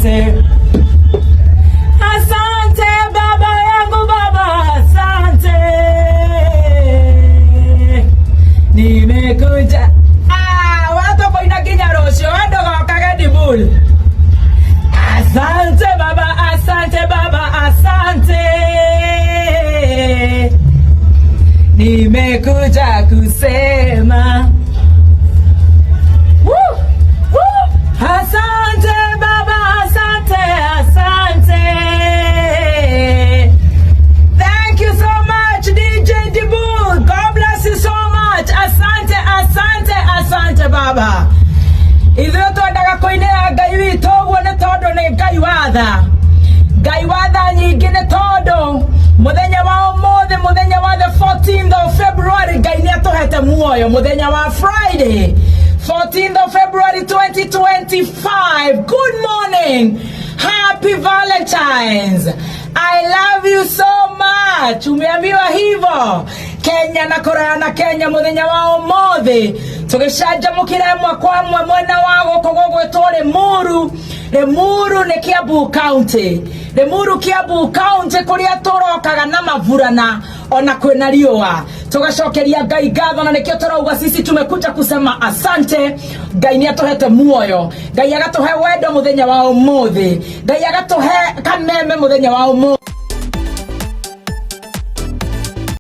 asante. Asante baba yangu baba, asante. Nimekuja. Watu kwa inakinya rosho, wado kwa kagadi bull. Asante baba, asante baba, asante. Nimekuja kusema asante baba, asante, asante. Thank you so much DJ Dibul. God bless you so much. Asante, asante, asante baba. Ithuĩ twendaga kũinĩra Ngai witũ ũguo nĩ tondũ nĩ Ngai watha. Ngai watha nyingĩ nĩ tondũ mũthenya wa ũmũthĩ, mũthenya wa the 14th of February, Ngai nĩ atũhete muoyo. Mũthenya wa Friday, 14th of February 2025. Good morning. Happy Valentine's. I love you so much. Umeambiwa hivyo. Kenya na Korea na Kenya muthenya wa ũmũthĩ tũgĩcanjamũkĩra ĩmwe kwa ĩmwe mwena wa gũkũ gwĩtwo Limuru. Limuru nĩ Kiambu County. Limuru Kiambu County kũrĩa tũrokaga na mavurana ona kwĩna riũa. Tugacokeria Ngai ngatho na nĩkĩo tũrauga sisi tumekuja kusema asante. Ngai nĩ atũhete muoyo. Ngai agatũhe wendo muthenya wa ũmũthĩ. Ngai agatũhe kameme muthenya wa ũmũthĩ.